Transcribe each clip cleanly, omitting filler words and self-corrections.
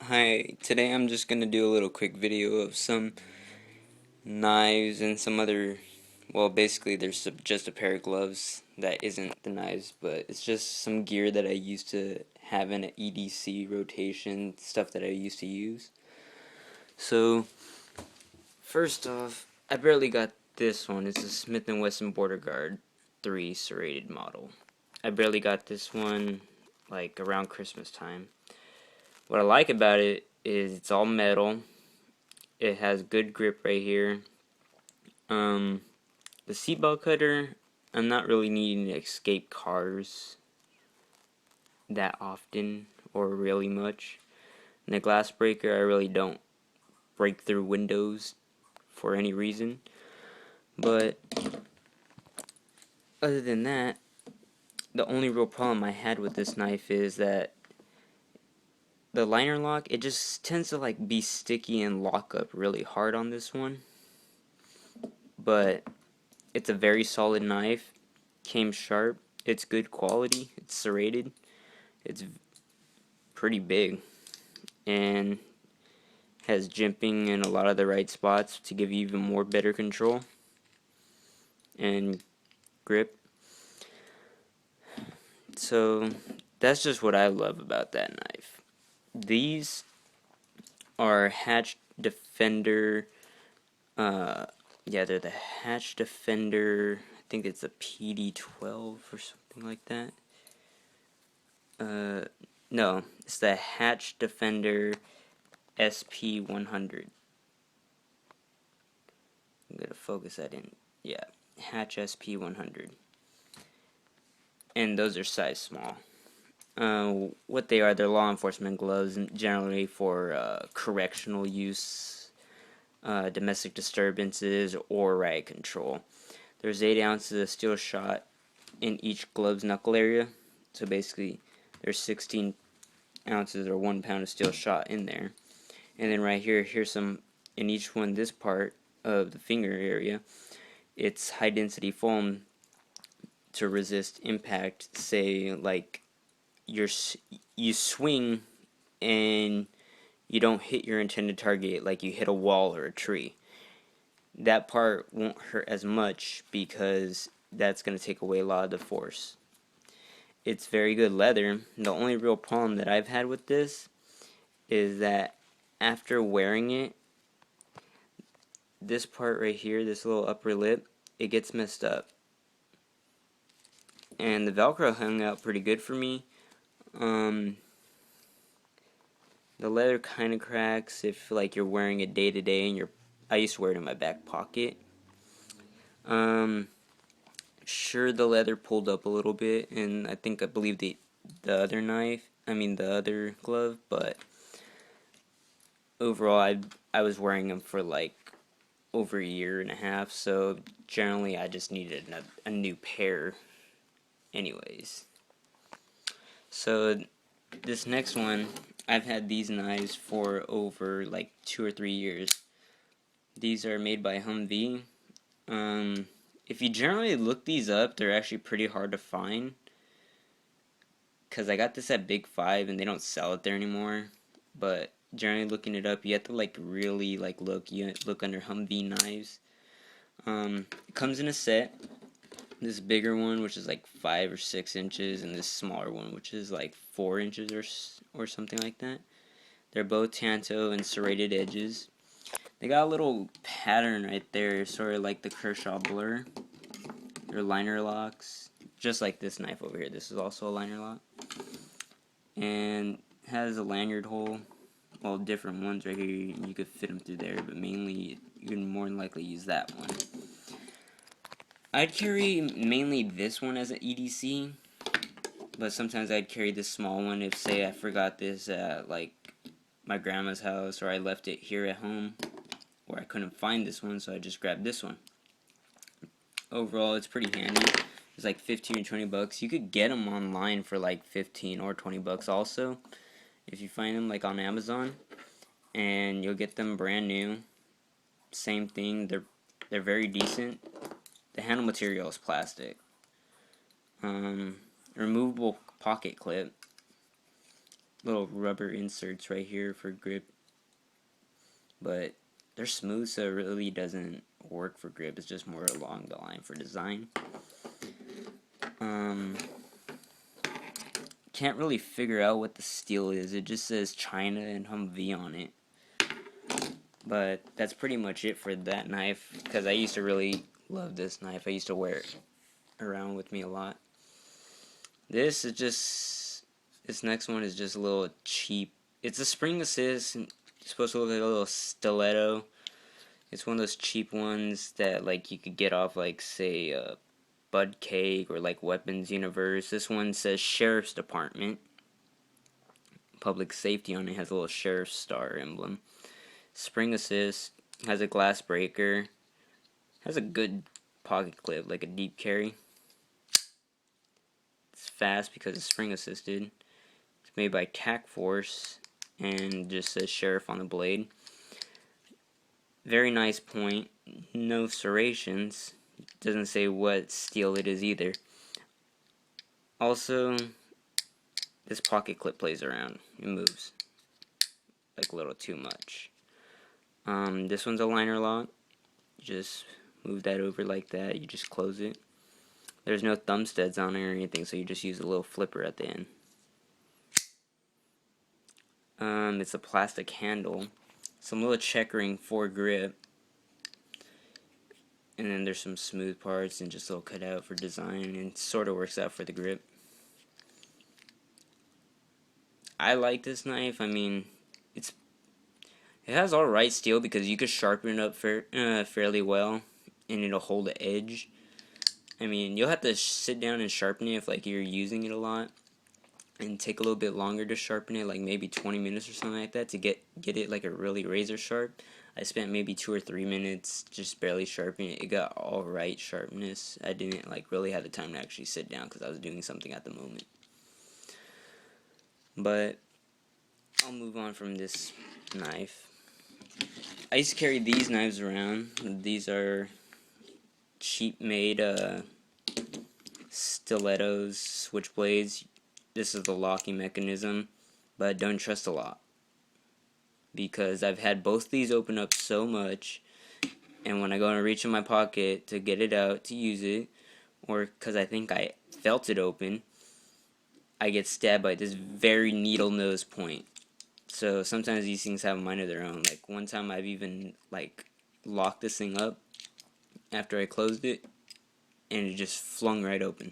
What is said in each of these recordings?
Hi, today I'm just gonna do a little quick video of some knives and some other, well, basically there's just a pair of gloves that isn't the knives, but it's just some gear that I used to have in an EDC rotation, stuff that I used to use. So, first off, I barely got this one. It's a Smith & Wesson Border Guard 3 serrated model. I barely got this one, like, around Christmas time. What I like about it is it's all metal. It has good grip right here. The seatbelt cutter, I'm not really needing to escape cars that often or really much. And the glass breaker, I really don't break through windows for any reason. But other than that, the only real problem I had with this knife is that the liner lock, it just tends to like be sticky and lock up really hard on this one. But it's a very solid knife. Came sharp. It's good quality. It's serrated. It's pretty big and has jimping in a lot of the right spots to give you even more better control and grip. So that's just what I love about that knife. These are Hatch Defender. They're the Hatch Defender. I think it's a PD12 or something like that. No, it's the Hatch Defender SP100. I'm gonna focus that in. Yeah, Hatch SP100. And those are size small. What they are, they're law enforcement gloves, generally for correctional use, domestic disturbances, or riot control. There's 8 ounces of steel shot in each glove's knuckle area. So basically, there's 16 ounces or 1 pound of steel shot in there. And then right here, here's some in each one. This part of the finger area, it's high density foam to resist impact. Say like you swing and you don't hit your intended target, like you hit a wall or a tree. That part won't hurt as much because that's going to take away a lot of the force. It's very good leather. The only real problem that I've had with this is that after wearing it, this part right here, this little upper lip, it gets messed up. And the Velcro hung out pretty good for me. The leather kind of cracks if like you're wearing it day to day and I used to wear it in my back pocket. Sure, the leather pulled up a little bit, and I believe the the other glove, but overall I was wearing them for like over a year and a half, so generally I just needed a new pair anyways. So this next one, I've had these knives for over like 2 or 3 years. These are made by Humvee. If you generally look these up, they're actually pretty hard to find. Cause I got this at Big Five and they don't sell it there anymore. But generally looking it up, you have to like really like look. You look under Humvee knives. It comes in a set. This bigger one, which is like 5 or 6 inches, and this smaller one, which is like 4 inches or something like that. They're both Tanto and serrated edges. They got a little pattern right there, sort of like the Kershaw Blur. They're liner locks, just like this knife over here. This is also a liner lock, and has a lanyard hole. Well, different ones right here. You could fit them through there, but mainly you can more than likely use that one. I'd carry mainly this one as an EDC, but sometimes I'd carry this small one if, say, I forgot this at like my grandma's house, or I left it here at home, or I couldn't find this one, so I just grabbed this one. Overall, it's pretty handy. It's like 15 or 20 bucks. You could get them online for like 15 or 20 bucks also, if you find them like on Amazon, and you'll get them brand new. Same thing, they're very decent. The handle material is plastic. Removable pocket clip. little rubber inserts right here for grip, but they're smooth, so it really doesn't work for grip. It's just more along the line for design. Can't really figure out what the steel is. It just says China and Humvee on it. But that's pretty much it for that knife, because I used to really love this knife. I used to wear it around with me a lot. This next one is just a little cheap. It's a spring assist, and it's supposed to look like a little stiletto. It's one of those cheap ones that like you could get off like say Bud Cake or like Weapons Universe. This one says Sheriff's Department. Public Safety on it, has a little sheriff star emblem. Spring assist, has a glass breaker, has a good pocket clip, like a deep carry. It's fast because it's spring assisted. It's made by Tac Force and just says sheriff on the blade. Very nice point. No serrations. Doesn't say what steel it is either. Also, this pocket clip plays around. It moves like a little too much. This one's a liner lock. You just move that over like that. You just close it. There's no thumb studs on it or anything, so you just use a little flipper at the end. It's a plastic handle. Some little checkering for grip. And then there's some smooth parts and just a little cutout for design, and it sort of works out for the grip. I like this knife. I mean, it has alright steel because you could sharpen it up fairly well, and it'll hold the edge. I mean, you'll have to sit down and sharpen it if like you're using it a lot, and take a little bit longer to sharpen it, like maybe 20 minutes or something like that to get it like a really razor sharp. I spent maybe 2 or 3 minutes just barely sharpening it. It got alright sharpness. I didn't like really have the time to actually sit down because I was doing something at the moment. But I'll move on from this knife. I used to carry these knives around. These are cheap made stilettos, switchblades. This is the locking mechanism, but don't trust a lot, because I've had both these open up so much, and when I go and reach in my pocket to get it out to use it, or because I think I felt it open, I get stabbed by this very needle nose point. So sometimes these things have a mind of their own. Like one time I've even like locked this thing up after I closed it, and it just flung right open.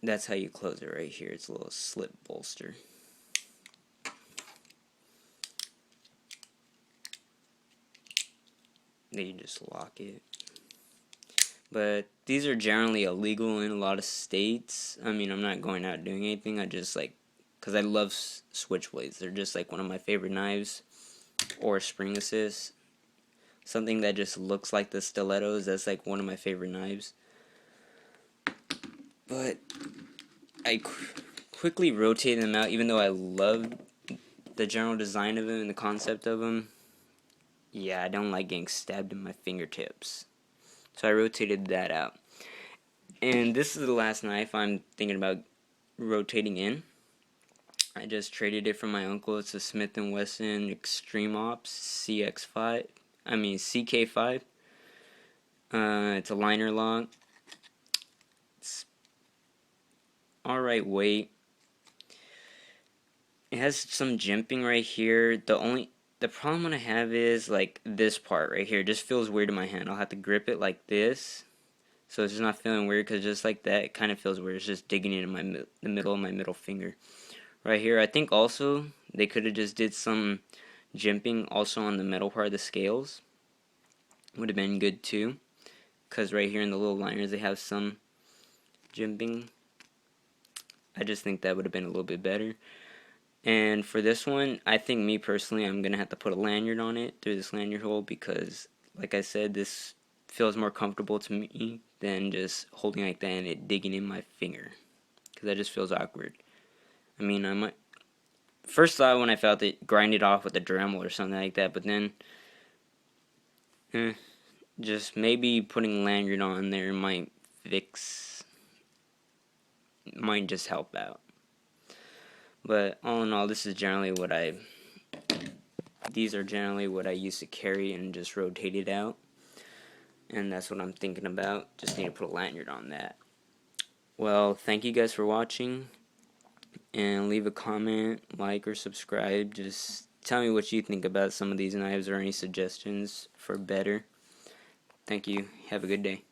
That's how you close it right here. It's a little slip bolster. Then you just lock it. But these are generally illegal in a lot of states. I mean, I'm not going out doing anything. I just like, because I love switchblades. They're just like one of my favorite knives. Or spring assist. Something that just looks like the stilettos. That's like one of my favorite knives. But I quickly rotated them out, even though I loved the general design of them and the concept of them. Yeah, I don't like getting stabbed in my fingertips. So I rotated that out. And this is the last knife I'm thinking about rotating in. I just traded it from my uncle. It's a Smith & Wesson Extreme Ops CK5. It's a liner lock. It's alright weight. It has some jimping right here. The problem I have is like this part right here. It just feels weird in my hand. I'll have to grip it like this, so it's just not feeling weird, because just like that, it kind of feels weird. It's just digging into the middle of my middle finger. Right here, I think also they could have just did some jimping also on the metal part of the scales. Would have been good too, because right here in the little liners they have some jimping. I just think that would have been a little bit better. And for this one, I think me personally, I'm going to have to put a lanyard on it through this lanyard hole, because like I said, this feels more comfortable to me than just holding like that and it digging in my finger, because that just feels awkward. I mean, I might first thought when I felt it, grind it off with a Dremel or something like that, but then just maybe putting lanyard on there might fix might just help out. But all in all, these are generally what I used to carry and just rotate it out. And that's what I'm thinking about. Just need to put a lanyard on that. Well, thank you guys for watching. And leave a comment, like, or subscribe. Just tell me what you think about some of these knives or any suggestions for better. Thank you. Have a good day.